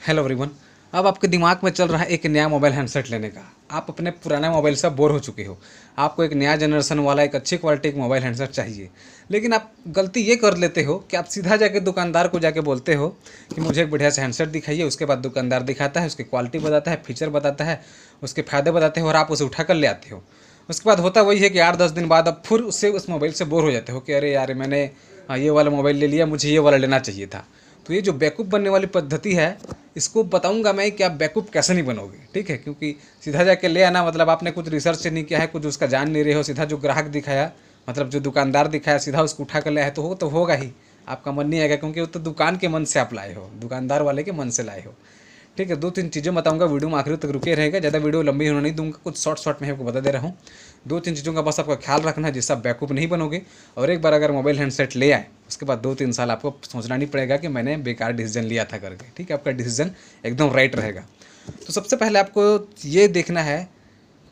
Hello everyone. अब आपके दिमाग में चल रहा है एक नया मोबाइल हैंडसेट लेने का। आप अपने पुराने मोबाइल से बोर हो चुके हो। आपको एक नया जनरेशन वाला एक अच्छी क्वालिटी का मोबाइल हैंडसेट चाहिए। लेकिन आप गलती ये कर लेते हो कि आप सीधा जाके दुकानदार को जाके बोलते हो कि मुझे एक बढ़िया से हैंडसेट दिखाइए। उसके बाद दुकानदार दिखाता है, उसकी क्वालिटी बताता है, फीचर बताता है, उसके फ़ायदे बताते हो और आप उसे उठा कर ले आते हो। उसके बाद होता वही है कि 8-10 दिन बाद अब फिर उससे उस मोबाइल से बोर हो जाते हो कि अरे यार मैंने ये वाला मोबाइल ले लिया, मुझे ये वाला लेना चाहिए था। तो ये जो बेवकूफ़ बनने वाली पद्धति है, इसको बताऊंगा मैं कि आप बेवकूफ़ कैसे नहीं बनोगे। ठीक है, क्योंकि सीधा जाके ले आना मतलब आपने कुछ रिसर्च नहीं किया है, कुछ उसका जान नहीं रहे हो। सीधा जो ग्राहक दिखाया मतलब जो दुकानदार दिखाया सीधा उसको उठा कर ले आए तो होगा ही। आपका मन नहीं आएगा, क्योंकि वो तो दुकान के मन से आप लाए हो, दुकानदार वाले के मन से लाए हो। ठीक है, 2-3 चीज़ें बताऊंगा, वीडियो में आखिर तक रुके रहेगा। ज़्यादा वीडियो लंबी होने नहीं दूंगा, कुछ शॉर्ट में आपको बता दे रहा हूँ। 2-3 चीज़ों का बस आपका ख्याल रखना है जिससे आप बेवकूफ़ नहीं बनोगे। और एक बार अगर मोबाइल हैंडसेट ले आए उसके बाद 2-3 साल आपको सोचना नहीं पड़ेगा कि मैंने बेकार डिसीजन लिया था करके। ठीक है, आपका डिसीजन एकदम राइट रहेगा। तो सबसे पहले आपको ये देखना है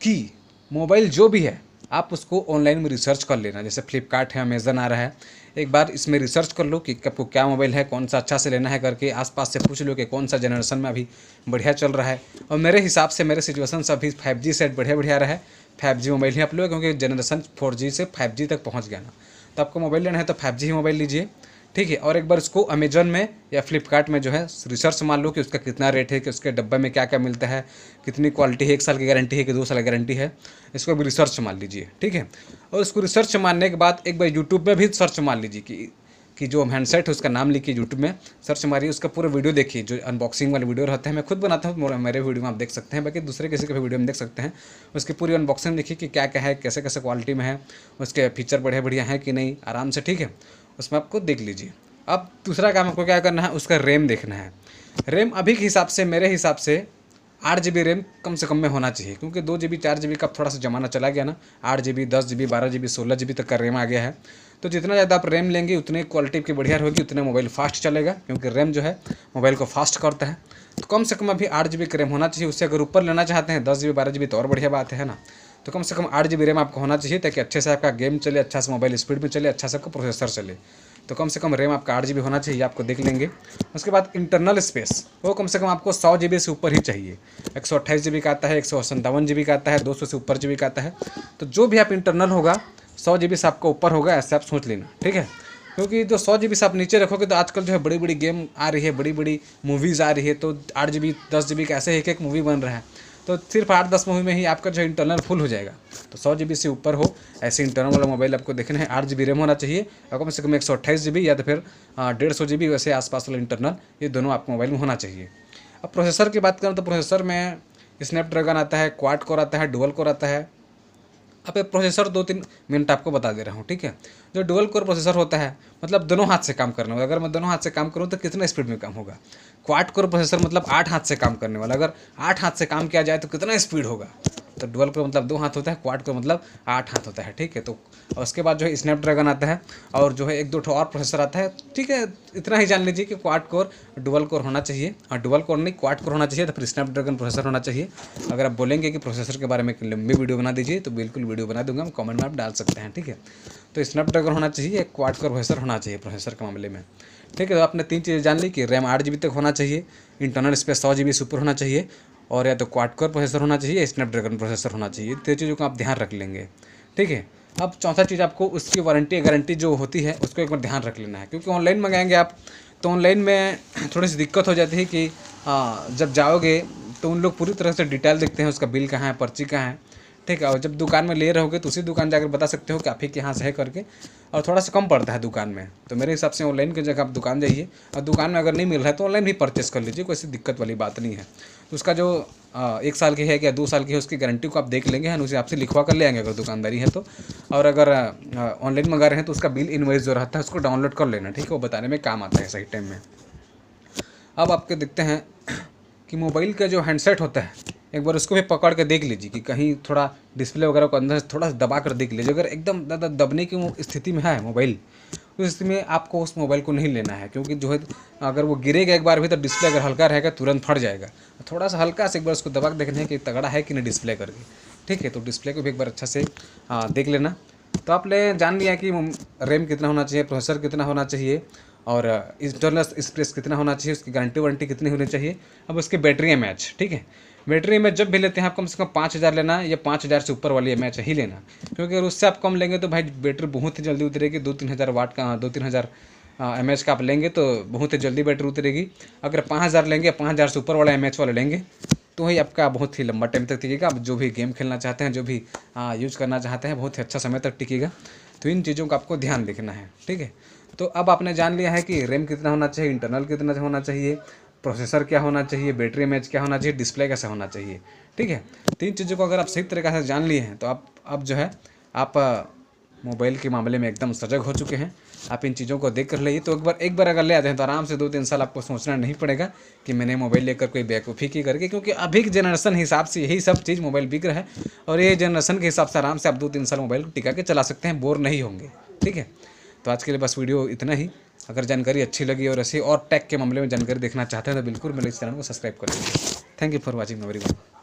कि मोबाइल जो भी है आप उसको ऑनलाइन में रिसर्च कर लेना। जैसे फ्लिपकार्ट है, अमेज़न आ रहा है, एक बार इसमें रिसर्च कर लो कि आपको क्या मोबाइल है, कौन सा अच्छा से लेना है करके। आसपास से पूछ लो कि कौन सा जनरेशन में अभी बढ़िया चल रहा है। और मेरे हिसाब से मेरे सिचुएशन से अभी 5G सेट बढ़िया आ रहा है। 5G मोबाइल ही आप लो, क्योंकि जनरेशन 4G से 5G तक पहुँच गया ना। तो आपको मोबाइल लेना है तो 5G ही मोबाइल लीजिए। ठीक है, और एक बार उसको अमेजन में या फ्लिपकार्ट में जो है रिसर्च मान लो कि उसका कितना रेट है, कि उसके डब्बे में क्या क्या मिलता है, कितनी क्वालिटी है, 1 साल की गारंटी है कि 2 साल की गारंटी है। इसको भी रिसर्च मान लीजिए। ठीक है, और इसको रिसर्च मानने के बाद एक बार यूट्यूब में भी सर्च मान लीजिए कि जो हैंडसेट है उसका नाम लिखिए, यूट्यूब में सर्च मारिए, उसका पूरा वीडियो देखिए। जो अनबॉक्सिंग वाले वीडियो रहते हैं मैं खुद बनाता हूँ, मेरे वीडियो में आप देख सकते हैं, बाकी दूसरे किसी के भी वीडियो में देख सकते हैं। उसकी पूरी अनबॉक्सिंग देखिए कि क्या क्या है, कैसे कैसे क्वालिटी में है, उसके फीचर बढ़िया है कि नहीं, आराम से। ठीक है, उसमें आपको देख लीजिए। अब दूसरा काम आपको क्या करना है, उसका रैम देखना है। रैम अभी के हिसाब से मेरे हिसाब से 8 GB रैम कम से कम में होना चाहिए, क्योंकि 2 GB 4 GB का थोड़ा सा ज़माना चला गया ना। 8 GB 10 GB 12 GB 16 GB तक का रैम आ गया है। तो जितना ज़्यादा आप रैम लेंगे उतनी क्वालिटी की बढ़िया होगी, उतने मोबाइल फास्ट चलेगा, क्योंकि रैम जो है मोबाइल को फास्ट करता है। तो कम से कम अभी 8 GB का रैम होना चाहिए। उससे अगर ऊपर लेना चाहते हैं 10 GB 12 GB तो और बढ़िया बात है ना। तो कम से कम 8 GB रैम आपको होना चाहिए, ताकि अच्छे से आपका गेम चले, अच्छा से मोबाइल स्पीड में चले, अच्छा से आपका प्रोसेसर चले। तो कम से कम रैम आपका 8 GB होना चाहिए, आपको देख लेंगे। उसके बाद इंटरनल स्पेस वो कम से कम आपको 100 GB से ऊपर ही चाहिए। 128 GB का आता है, 157 GB का आता है, 200 से ऊपर GB का आता है। तो जो भी आप इंटरनल होगा 100 GB से आपको ऊपर होगा, ऐसे आप सोच लेना। ठीक है, क्योंकि जो 100 GB से आप नीचे रखोगे तो आजकल जो है बड़ी बड़ी गेम आ रही है, बड़ी बड़ी मूवीज़ आ रही है, तो 8 GB 10 GB का ऐसे एक मूवी बन रहा है। तो सिर्फ 8-10 मूवी में ही आपका जो इंटरनल फुल हो जाएगा। तो 100 GB से ऊपर हो ऐसे इंटरनल वाला मोबाइल आपको देखना है। 8 GB रैम होना चाहिए और कम से कम 128 GB या तो फिर 150 GB वैसे आसपास वाला इंटरनल, ये दोनों आपको मोबाइल में होना चाहिए। अब प्रोसेसर की बात करें तो प्रोसेसर में स्नैपड्रैगन आता है, क्वाड कोर आता है, डुअल कोर आता है। अब ये प्रोसेसर 2-3 मिनट आपको बता दे रहा हूँ। ठीक है, जो डुअल कोर प्रोसेसर होता है मतलब दोनों हाथ से काम करने वाला। अगर मैं दोनों हाथ से काम करूँ तो कितना स्पीड में काम होगा। क्वाड कोर प्रोसेसर मतलब 8 हाथ से काम करने वाला। अगर 8 हाथ से काम किया जाए तो कितना स्पीड होगा। तो डुअल कोर मतलब 2 हाथ होता है, क्वाड कोर मतलब 8 हाथ होता है। ठीक है, तो उसके बाद जो है स्नैपड्रैगन आता है और जो है 1-2 और प्रोसेसर आता है। ठीक है, इतना ही जान लीजिए कि क्वाड कोर डुअल कोर होना चाहिए, और डुअल कोर नहीं क्वाड कोर होना चाहिए, तो फिर स्नैपड्रैगन प्रोसेसर होना चाहिए। अगर आप बोलेंगे कि प्रोसेसर के बारे में एक लंबी वीडियो बना दीजिए तो बिल्कुल वीडियो बना दूंगा, कमेंट में आप डाल सकते हैं। ठीक है, तो स्नैपड्रैगन होना चाहिए, एक क्वाड कोर प्रोसेसर होना चाहिए प्रोसेसर के मामले में। ठीक है, तो आपने 3 चीज़ें जान ली कि रैम 8 GB तक होना चाहिए, इंटरनल स्पेस 100 GB से ऊपर होना चाहिए, और या तो क्वाड कोर प्रोसेसर होना चाहिए, स्नैपड्रैगन प्रोसेसर होना चाहिए। 3 चीज़ों को आप ध्यान रख लेंगे। ठीक है, अब चौथा चीज़ आपको उसकी वारंटी गारंटी जो होती है उसको एक बार ध्यान रख लेना है, क्योंकि ऑनलाइन मंगाएंगे आप तो ऑनलाइन में थोड़ी सी दिक्कत हो जाती है कि जब जाओगे तो उन लोग पूरी तरह से डिटेल देखते हैं, उसका बिल कहाँ है, पर्ची कहाँ है। ठीक है, और जब दुकान में ले रहोगे तो उसी दुकान जाकर बता सकते हो कि आप ही के यहाँ से है करके, और थोड़ा सा कम पड़ता है दुकान में। तो मेरे हिसाब से ऑनलाइन की जगह आप दुकान जाइए, और दुकान में अगर नहीं मिल रहा है तो ऑनलाइन भी परचेस कर लीजिए, कोई ऐसी दिक्कत वाली बात नहीं है। तो उसका जो 1 साल की है या 2 साल की है उसकी गारंटी को आप देख लेंगे, है उसे आपसे लिखवा कर ले आएंगे अगर दुकानदारी है तो। और अगर ऑनलाइन मंगा रहे हैं तो उसका बिल इनवॉइस जो रहता है उसको डाउनलोड कर लेना। ठीक है, वो बताने में काम आता है सही टाइम में। अब आपके देखते हैं कि मोबाइल का जो हैंडसेट होता है एक बार उसको भी पकड़ के देख लीजिए कि कहीं थोड़ा डिस्प्ले वगैरह को अंदर से थोड़ा सा दबा कर देख लीजिए। अगर एकदम ज़्यादा दबने की स्थिति में है मोबाइल, तो इस स्थिति में आपको उस मोबाइल को नहीं लेना है, क्योंकि जो है अगर वो गिरेगा एक बार भी तो डिस्प्ले अगर हल्का रहेगा तुरंत फट जाएगा। थोड़ा सा हल्का से एक बार उसको दबा के देखना है कि तगड़ा है कि नहीं डिस्प्ले करके। ठीक है, तो डिस्प्ले को भी एक बार अच्छा से देख लेना। तो आप जान लिया कि रैम कितना होना चाहिए, प्रोसेसर कितना होना चाहिए, और इंटरनल स्पेस कितना होना चाहिए, उसकी गारंटी वारंटी कितनी होनी चाहिए। अब उसके बैटरी एम एच, ठीक है, बैटरी एम एच जब भी लेते हैं आप कम से कम 5000 लेना या 5000 से ऊपर वाली एम एच ही लेना, क्योंकि अगर उससे आप कम लेंगे तो भाई बैटरी बहुत ही जल्दी उतरेगी। 2-3 हज़ार वाट का 2-3 हज़ार एम एच का आप लेंगे तो बहुत ही जल्दी बैटरी उतरेगी। अगर 5000 लेंगे, 5000 से ऊपर वाला एम एच वाला लेंगे तो ही आपका बहुत ही लंबा टाइम तक टिकेगा। आप जो भी गेम खेलना चाहते हैं, जो भी यूज़ करना चाहते हैं, बहुत ही अच्छा समय तक टिकेगा। तो इन चीज़ों का आपको ध्यान रखना है, ठीक है। तो अब आपने जान लिया है कि रैम कितना होना चाहिए, इंटरनल कितना होना चाहिए, प्रोसेसर क्या होना चाहिए, बैटरी एम एच क्या होना चाहिए, डिस्प्ले कैसा होना चाहिए, ठीक है। 3 चीज़ों को अगर आप सही तरीके से जान लिए हैं तो आप अब जो है आप मोबाइल के मामले में एकदम सजग हो चुके हैं। आप इन चीज़ों को देख कर लेइए तो एक बार अगर ले आते हैं तो आराम से 2-3 साल आपको सोचना नहीं पड़ेगा कि मैंने मोबाइल लेकर कोई बेवकूफ़ी की करके, क्योंकि अभी के जनरेशन हिसाब से यही सब चीज़ मोबाइल बिक रहा है और ये जनरेशन के हिसाब से आराम से आप 2-3 साल मोबाइल को टिका के चला सकते हैं, बोर नहीं होंगे, ठीक है। तो आज के लिए बस वीडियो इतना ही। अगर जानकारी अच्छी लगी और ऐसी और टेक के मामले में जानकारी देखना चाहते हैं तो बिल्कुल मेरे इस चैनल को सब्सक्राइब कर लीजिए। Thank you for watching everyone.